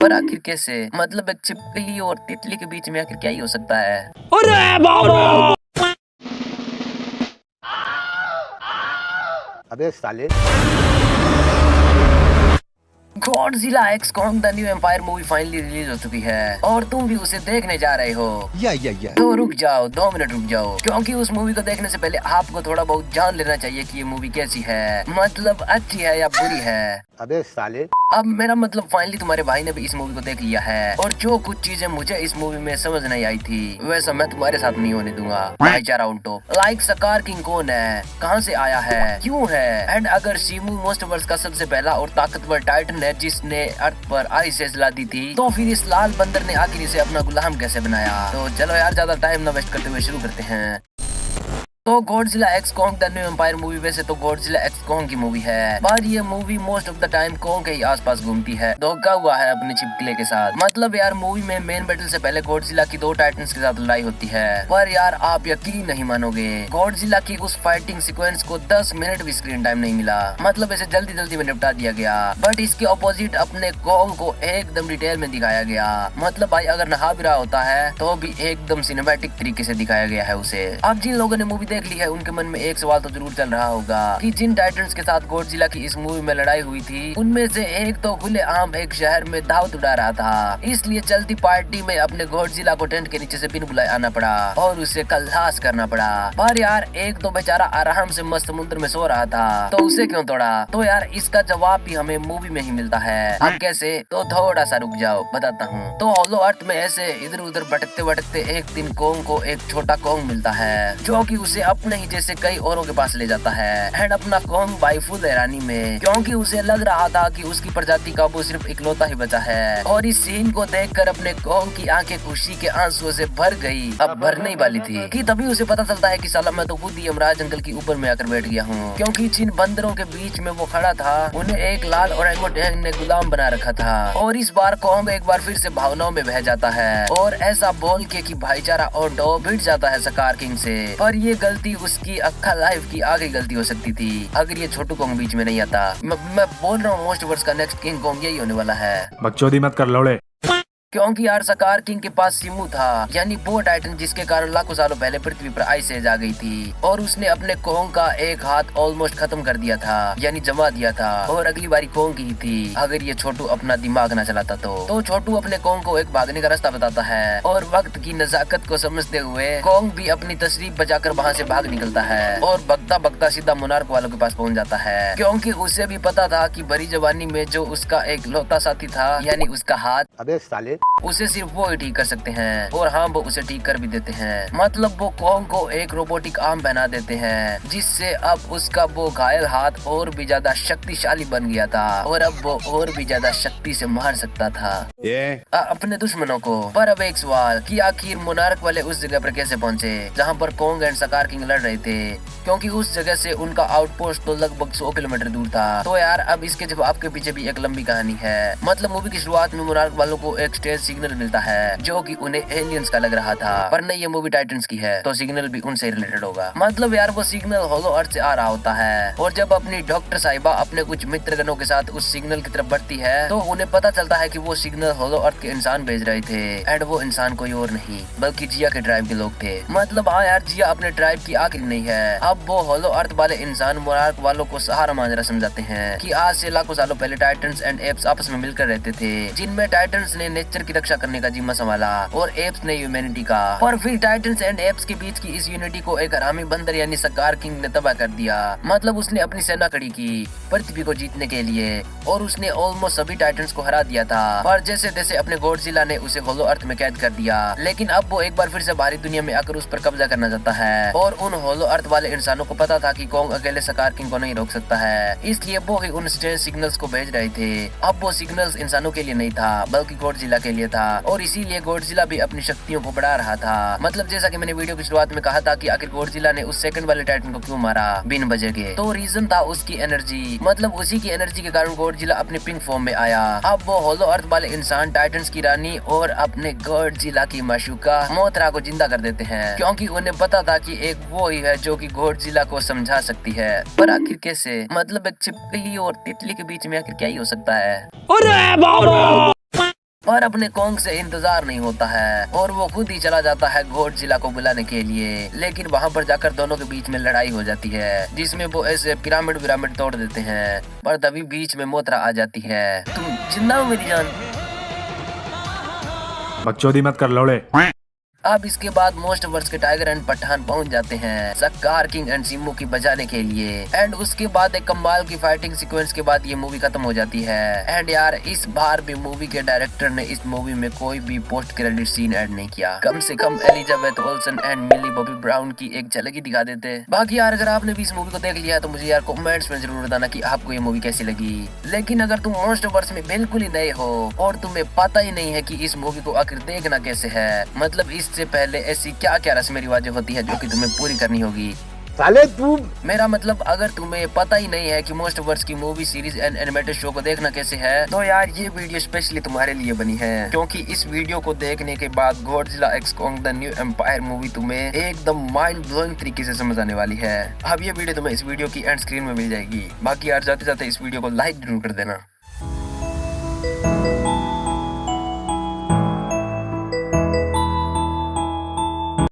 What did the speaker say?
पर आखिर कैसे? मतलब एक छिपकली और तितली के बीच में आखिर क्या ही हो सकता है? अरे बाबा! अबे साले। Godzilla x Kong the new empire movie finally release हो चुकी है और तुम भी उसे देखने जा रहे हो। तो रुक जाओ, 2 मिनट रुक जाओ, क्योंकि उस मूवी को देखने से पहले आपको थोड़ा बहुत जान लेना चाहिए कि ये मूवी कैसी है, मतलब अच्छी है या बुरी है। अबे साले। अब मेरा मतलब फाइनली तुम्हारे भाई ने भी इस मूवी को देख लिया है और जो कुछ चीजें मुझे इस मूवी में समझ नहीं आई थी वैसा मैं तुम्हारे साथ नहीं होने दूंगा। भाईचारा ऑन टॉप। लाइक सकार किंग कौन है, कहां से आया है, क्यों है, एंड अगर शिमू मोस्टवर्स का सबसे पहला और ताकतवर टाइटन है जिसने अर्थ पर आइस ला दी थी, तो फिर इस लाल बंदर ने आखिर इसे अपना गुलाम कैसे बनाया। तो चलो यार ज्यादा टाइम ना वेस्ट करते हुए शुरू करते हैं। तो Godzilla x Kong the new empire movie वैसे तो गॉडजिला एक्स कॉन्ग की मूवी है, पर ये movie most of the time Kong के ही आसपास घूमती है, धोखा हुआ है अपने छिपकले के साथ। मतलब यार मूवी में मेन बैटल से पहले गॉडजिला की 2 टाइटन्स के साथ लड़ाई होती है, पर यार आप यकीन नहीं मानोगे, गॉडजिला की उस फाइटिंग सीक्वेंस को 10 मिनट भी स्क्रीन टाइम नहीं मिला। मतलब इसे जल्दी जल्दी में निपटा दिया गया, बट इसके ऑपोजिट अपने कॉन्ग को एकदम डिटेल में दिखाया गया। मतलब भाई अगर नहा भी रहा होता है तो भी एकदम सिनेमैटिक तरीके से दिखाया गया है उसे। अब जिन लोगों ने मूवी देख ली है उनके मन में एक सवाल तो जरूर चल रहा होगा कि जिन टाइटन्स के साथ गॉडजिला की इस मूवी में लड़ाई हुई थी उनमें से एक तो खुले आम एक शहर में दावत उड़ा रहा था, इसलिए चलती पार्टी में अपने गॉडजिला को टेंट के नीचे से बिन बुलाए आना पड़ा और उसे खल्लास करना पड़ा। पर यार एक तो बेचारा आराम से मस्त समुद्र में सो रहा था, तो उसे क्यों तोड़ा? तो यार इसका जवाब भी हमें मूवी में ही मिलता है। अब कैसे? तो थोड़ा सा रुक जाओ बताता हूँ। तो होलो अर्थ में ऐसे इधर उधर भटकते भटकते एक दिन कॉन्ग को एक छोटा कॉन्ग मिलता है जो कि उसे अपने ही जैसे कई औरों के पास ले जाता है एंड अपना कॉन्ग भाई फुल हैरानी में, क्योंकि उसे लग रहा था कि उसकी प्रजाति का वो सिर्फ इकलौता ही बचा है। और इस सीन को देखकर अपने कॉन्ग की आंखें खुशी के आंसुओं से भर गई, अब भरने ही वाली थी कि तभी उसे पता चलता है कि साला मैं तो खुद ही यमराज जंगल के ऊपर में आकर बैठ गया हूँ, क्योंकि जिन बंदरों के बीच में वो खड़ा था उन्हें एक लाल ओरेंगुटेन ने गुलाम बना रखा था। और इस बार कॉन्ग एक बार फिर से भावनाओं में बह जाता है और ऐसा बोल के कि भाईचारा ऑन टॉप भिड़ जाता है सकार किंग से। पर ये गलती उसकी अक्खा लाइफ की आगे गलती हो सकती थी अगर ये छोटू कॉन्ग बीच में नहीं आता। मैं बोल रहा हूँ मोस्ट वर्ष का नेक्स्ट किंग कॉन्ग यही होने वाला है। बकचोदी मत कर लौड़े। क्योंकि यार सकार किंग के पास सिमू था, यानी वो टाइटन जिसके कारण लाखों सालों पहले पृथ्वी पर आइस एज आ गई थी और उसने अपने कॉन्ग का एक हाथ ऑलमोस्ट खत्म कर दिया था, यानी जमा दिया था, और अगली बारी कॉन्ग की ही थी अगर ये छोटू अपना दिमाग ना चलाता। तो छोटू अपने कॉन्ग को एक भागने का रास्ता बताता है और वक्त की नजाकत को समझते हुए कॉन्ग भी अपनी तशरीफ बचाकर वहाँ से भाग निकलता है और भगता भगता सीधा मोनार्क वालों के पास पहुँच जाता है, क्योंकि उसे भी पता था कि भरी जवानी में जो उसका एक लौता साथी था यानी उसका हाथ, अबे साले, उसे सिर्फ वो ही ठीक कर सकते हैं। और हाँ वो उसे ठीक कर भी देते हैं, मतलब वो कॉन्ग को एक रोबोटिक आर्म बना देते हैं जिससे अब उसका वो घायल हाथ और भी ज्यादा शक्तिशाली बन गया था और अब वो और भी ज्यादा शक्ति से मार सकता था अपने दुश्मनों को। पर अब एक सवाल कि आखिर मोनार्क वाले उस जगह पर कैसे पहुंचे जहां पर कॉन्ग एंड सकार किंग लड़ रहे थे, क्योंकि उस जगह से उनका आउटपोस्ट तो लगभग 100 किलोमीटर दूर था। तो यार अब इसके जवाब के पीछे भी एक लंबी कहानी है। मतलब मूवी की शुरुआत में मोनार्क वालों को एक स्टेज सिग्नल मिलता है जो कि उन्हें एलियंस का लग रहा था, पर नहीं ये मूवी टाइटन्स की है तो सिग्नल भी उनसे रिलेटेड होगा। मतलब यार वो सिग्नल होलो अर्थ से आ रहा होता है और जब अपनी डॉक्टर साहिबा अपने कुछ मित्रगणों के साथ उस सिग्नल की तरफ बढ़ती है तो उन्हें पता चलता है कि वो सिग्नल होलो अर्थ के इंसान भेज रहे थे एंड वो इंसान कोई और नहीं बल्कि जिया के ट्राइब के लोग थे। मतलब हाँ यार जिया अपने ट्राइब की आखिरी नहीं है। अब वो होलो अर्थ वाले इंसान मोनार्क वालों को सहारा मांझरा समझाते हैं कि आज से लाखों सालों पहले टाइटन्स एंड एप्स आपस में मिलकर रहते थे, जिनमें टाइटन्स ने नेचर की रक्षा करने का जिम्मा संभाला और एप्स ने ह्यूमैनिटी का। और फिर टाइटन्स एंड एप्स के बीच की इस यूनिटी को एक हरामी बंदर यानी सकार किंग ने तबाह कर दिया। मतलब उसने अपनी सेना खड़ी की पृथ्वी को जीतने के लिए और उसने ऑलमोस्ट सभी टाइटन्स को हरा दिया था, पर जैसे तैसे अपने गॉडजिला ने उसे होलो अर्थ में कैद कर दिया। लेकिन अब वो एक बार फिर से बाहरी दुनिया में आकर उस पर कब्जा करना चाहता है और उन होलो अर्थ वाले इंसानों को पता था कि कॉन्ग अकेले सकार किंग को नहीं रोक सकता है, इसलिए वो ही उन स्ट्रेंज सिग्नल्स को भेज रहे थे। अब वो सिग्नल्स इंसानों के लिए नहीं था बल्कि गॉडजिला के लिए था और इसीलिए गॉडजिला भी अपनी शक्तियों को बढ़ा रहा था। मतलब जैसा कि मैंने वीडियो की शुरुआत में कहा था कि आखिर गॉडजिला ने उस सेकंड वाले टाइटन को क्यों मारा बिन वजह के, तो रीजन था उसकी एनर्जी। मतलब उसी की एनर्जी के कारण गॉडजिला अपने पिंक फॉर्म में आया। अब वो होलो अर्थ वाले इंसान टाइटन्स की रानी और अपने गॉडजिला की माशूका मोथरा को जिंदा कर देते हैं, क्योंकि उन्हें पता था कि एक वो ही है जो कि गॉडजिला को समझा सकती है। पर आखिर कैसे? मतलब एक छिपकली और तितली के बीच में आखिर क्या ही हो सकता है? अरे बाबा! पर अपने कोंग से इंतजार नहीं होता है और वो खुद ही चला जाता है गॉडजिला को बुलाने के लिए। लेकिन वहाँ पर जाकर दोनों के बीच में लड़ाई हो जाती है जिसमें वो ऐसे पिरामिड तोड़ देते हैं, पर तभी बीच में मोथरा आ जाती है। तुम जिंदा हो मेरी जान? बकचोदी मत कर लौड़े। अब इसके बाद मोस्ट वर्स के टाइगर एंड पठान पहुंच जाते हैं सक्कार किंग एंड सिम्बू की बजाने के लिए। एंड उसके बाद एक कमाल की फाइटिंग सीक्वेंस के बाद ये मूवी खत्म हो जाती है। एंड यार इस बार भी मूवी के डायरेक्टर ने इस मूवी में कोई भी पोस्ट क्रेडिट सीन ऐड नहीं किया। कम से कम Elizabeth Olsen and Millie Bobby Brown की एक झलक ही दिखा देते। बाकी यार अगर आपने भी इस मूवी को देख लिया है तो मुझे यार कमेंट्स में जरूर बताना कि आपको ये मूवी कैसी लगी। लेकिन अगर तुम मोस्ट वर्स में बिल्कुल ही नए हो और तुम्हें पता ही नहीं है कि इस मूवी को आखिर देखना कैसे है, मतलब इससे पहले ऐसी क्या क्या रस्में रिवाजें होती है जो कि तुम्हें पूरी करनी होगी। साले तू मेरा मतलब अगर तुम्हें पता ही नहीं है कि मोस्ट वर्स की movie series and animated show को देखना कैसे है, तो यार ये वीडियो स्पेशली तुम्हारे लिए बनी है। क्योंकि इस वीडियो को देखने के बाद Godzilla x Kong the new empire movie तुम्हें एकदम माइंड ब्लोइंग तरीके से समझ आने वाली है। अब ये वीडियो तुम्हें इस वीडियो की एंड स्क्रीन में मिल जाएगी। बाकी यार जाते जाते इस वीडियो को लाइक जरूर कर देना।